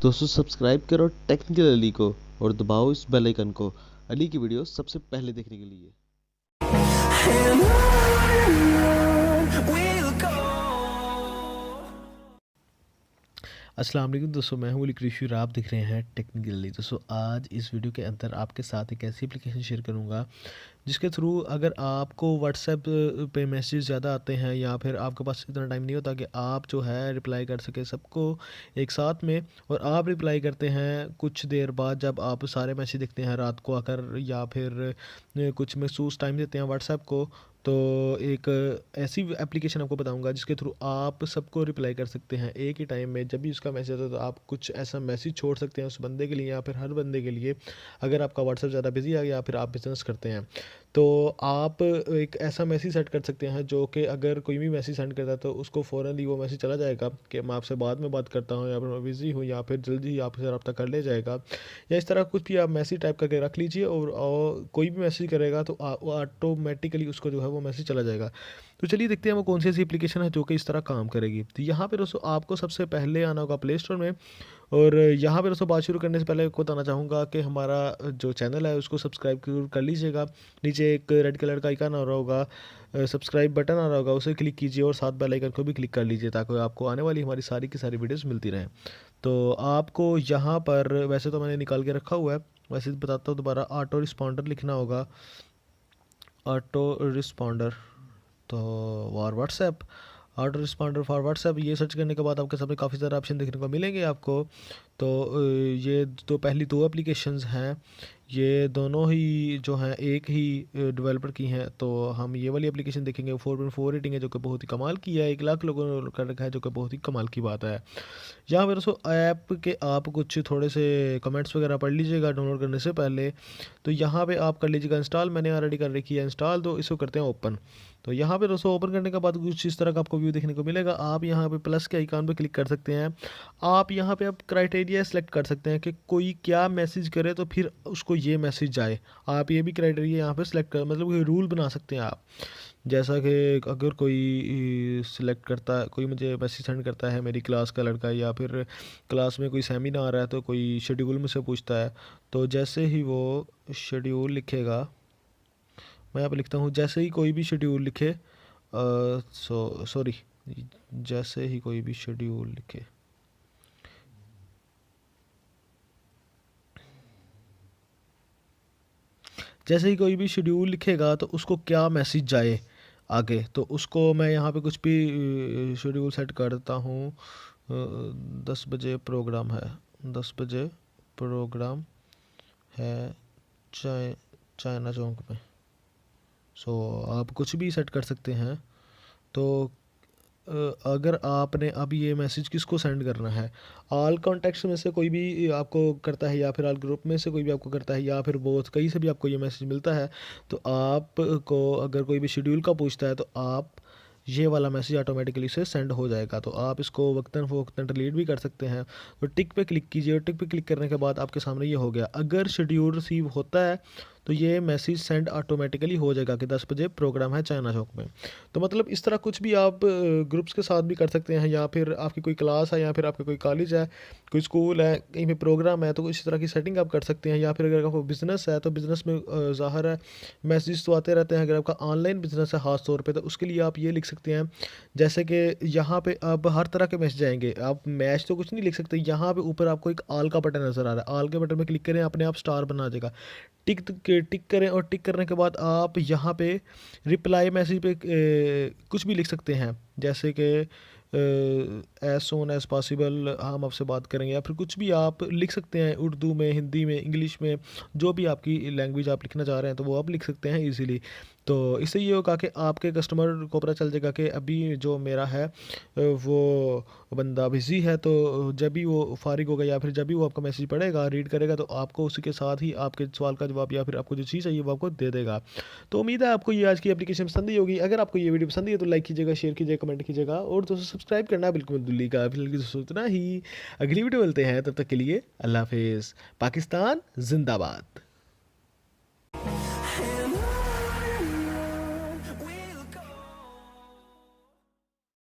दोस्तों सब्सक्राइब करो टेक्निकल अली को और दबाओ इस बेल आइकन को अली की वीडियो सबसे पहले देखने के लिए। अस्सलाम वालेकुम दोस्तों, मैं हूं अली कृषि और आप देख रहे हैं टेक्निकली। दोस्तों आज इस वीडियो के अंदर आपके साथ एक ऐसी एप्लीकेशन शेयर करूंगा जिसके थ्रू अगर आपको व्हाट्सएप पे मैसेज ज़्यादा आते हैं या फिर आपके पास इतना टाइम नहीं होता कि आप जो है रिप्लाई कर सके सबको एक साथ में, और आप रिप्लाई करते हैं कुछ देर बाद जब आप सारे मैसेज देखते हैं रात को आकर, या फिर कुछ महसूस टाइम देते हैं व्हाट्सएप को, तो एक ऐसी एप्लीकेशन आपको बताऊंगा जिसके थ्रू आप सबको रिप्लाई कर सकते हैं एक ही टाइम में। जब भी उसका मैसेज आता है तो आप कुछ ऐसा मैसेज छोड़ सकते हैं उस बंदे के लिए या फिर हर बंदे के लिए, अगर आपका व्हाट्सएप ज़्यादा बिजी है या फिर आप बिजनेस करते हैं तो आप एक ऐसा मैसेज सेट कर सकते हैं जो कि अगर कोई भी मैसेज सेंड करता है तो उसको फ़ौरन ही वो मैसेज चला जाएगा कि मैं आपसे बाद में बात करता हूँ, या फिर मैं बिज़ी हूँ, या फिर जल्दी ही आपसे रब्ता कर ले जाएगा, या इस तरह कुछ भी आप मैसेज टाइप करके रख लीजिए और कोई भी मैसेज करेगा तो वो ऑटोमेटिकली उसको जो है वो मैसेज चला जाएगा। तो चलिए देखते हैं वो कौन सी ऐसी एप्लीकेशन है जो कि इस तरह काम करेगी। तो यहाँ पर दोस्तों आपको सबसे पहले आना होगा प्ले स्टोर में, और यहाँ पे दोस्तों बात शुरू करने से पहले आपको बताना चाहूँगा कि हमारा जो चैनल है उसको सब्सक्राइब जरूर कर लीजिएगा। नीचे एक रेड कलर का आइकन आ रहा होगा, सब्सक्राइब बटन आ रहा होगा, उसे क्लिक कीजिए और साथ बेल आइकन को भी क्लिक कर लीजिए ताकि आपको आने वाली हमारी सारी की सारी वीडियोस मिलती रहें। तो आपको यहाँ पर वैसे तो मैंने निकाल के रखा हुआ है, वैसे बताता हूँ दोबारा, ऑटो रिस्पॉन्डर लिखना होगा, ऑटो रिस्पॉन्डर तो वार WhatsApp, auto responder for WhatsApp, ये सर्च करने के बाद आपके सामने काफ़ी सारे ऑप्शन देखने को मिलेंगे आपको। तो ये तो पहली दो एप्लीकेशंस हैं, ये दोनों ही जो हैं एक ही डेवलपर की हैं। तो हम ये वाली एप्लीकेशन देखेंगे, 4.4 रेटिंग है जो कि बहुत ही कमाल की है, 1 लाख लोगों ने कर रखा है जो कि बहुत ही कमाल की बात है। यहाँ पर दोस्तों ऐप के आप कुछ थोड़े से कमेंट्स वगैरह पढ़ लीजिएगा डाउनलोड करने से पहले। तो यहाँ पे आप कर लीजिएगा इंस्टॉल, मैंने ऑलरेडी कर रखी है इंस्टॉल, तो इसको करते हैं ओपन। तो यहाँ पे दोस्तों ओपन करने के बाद कुछ इस तरह का आपको व्यू देखने को मिलेगा। आप यहाँ पे प्लस के आइकन पे क्लिक कर सकते हैं। आप यहाँ पे आप क्राइटेरिया सेलेक्ट कर सकते हैं कि कोई क्या मैसेज करे तो फिर उसको ये मैसेज जाए। आप ये भी क्राइटेरिया यहाँ पे सेलेक्ट कर, मतलब कोई रूल बना सकते हैं आप, जैसा कि अगर कोई सिलेक्ट करता है, कोई मुझे मैसेज सेंड करता है मेरी क्लास का लड़का, या फिर क्लास में कोई सेमिनार है तो कोई शेड्यूल मुझसे पूछता है, तो जैसे ही वो शेड्यूल लिखेगा, मैं यहाँ पे लिखता हूँ जैसे ही कोई भी शेड्यूल लिखे, सॉरी, जैसे ही कोई भी शेड्यूल लिखे, जैसे ही कोई भी शेड्यूल लिखेगा तो उसको क्या मैसेज जाए आगे, तो उसको मैं यहाँ पे कुछ भी शेड्यूल सेट कर देता हूँ। 10 बजे प्रोग्राम है, 10 बजे प्रोग्राम है चाइना चौक में। सो आप कुछ भी सेट कर सकते हैं। तो अगर आपने अब ये मैसेज किसको सेंड करना है, ऑल कॉन्टैक्ट्स में से कोई भी आपको करता है, या फिर ऑल ग्रुप में से कोई भी आपको करता है, या फिर बोथ कहीं से भी आपको ये मैसेज मिलता है, तो आपको अगर कोई भी शेड्यूल का पूछता है तो आप ये वाला मैसेज ऑटोमेटिकली से सेंड हो जाएगा। तो आप इसको वक्तन फ़वक्तन डिलीट भी कर सकते हैं। तो टिक पे क्लिक कीजिए, और टिक पे क्लिक करने के बाद आपके सामने ये हो गया, अगर शेड्यूल रिसीव होता है तो ये मैसेज सेंड ऑटोमेटिकली हो जाएगा कि 10 बजे प्रोग्राम है चाइना चौक में। तो मतलब इस तरह कुछ भी आप ग्रुप्स के साथ भी कर सकते हैं, या फिर आपकी कोई क्लास है, या फिर आपका कोई कॉलेज है, कोई स्कूल है, कहीं पे प्रोग्राम है, तो इस तरह की सेटिंग आप कर सकते हैं। या फिर अगर आपको बिज़नेस है तो बिज़नेस में ज़ाहिर है मैसेज तो आते रहते हैं। अगर आपका ऑनलाइन बिज़नेस है ख़ास तौर पे, तो उसके लिए आप ये लिख सकते हैं, जैसे कि यहाँ पे अब हर तरह के मैसेज आएंगे, आप मैच तो कुछ नहीं लिख सकते। यहाँ पे ऊपर आपको एक ऑल का बटन नज़र आ रहा है, ऑल के बटन में क्लिक करें, अपने आप स्टार बना जाएगा, टिक करें, और टिक करने के बाद आप यहाँ पे रिप्लाई मैसेज पे कुछ भी लिख सकते हैं, जैसे कि एज सोन एज पॉसिबल हम आपसे बात करेंगे, या फिर कुछ भी आप लिख सकते हैं, उर्दू में, हिंदी में, इंग्लिश में, जो भी आपकी लैंग्वेज आप लिखना चाह रहे हैं तो वो आप लिख सकते हैं इजीली। तो इससे ये होगा कि आपके कस्टमर को पता चल जाएगा कि अभी जो मेरा है वो बंदा बिज़ी है, तो जब भी वो फारिग होगा या फिर जब भी वो आपका मैसेज पढ़ेगा, रीड करेगा, तो आपको उसी के साथ ही आपके सवाल का जवाब या फिर आपको जो चीज़ चाहिए वो आपको दे देगा। तो उम्मीद है आपको ये आज की एप्लीकेशन पसंद ही होगी। अगर आपको ये वीडियो पसंद आई है तो लाइक कीजिएगा, शेयर कीजिएगा, कमेंट कीजिएगा, और दोस्तों सब्सक्राइब करना बिल्कुल मत भूलिएगा। फिलहाल दोस्तों इतना ही, अगली वीडियो मिलते हैं, तब तक के लिए अल्लाह हाफिज़। पाकिस्तान जिंदाबाद।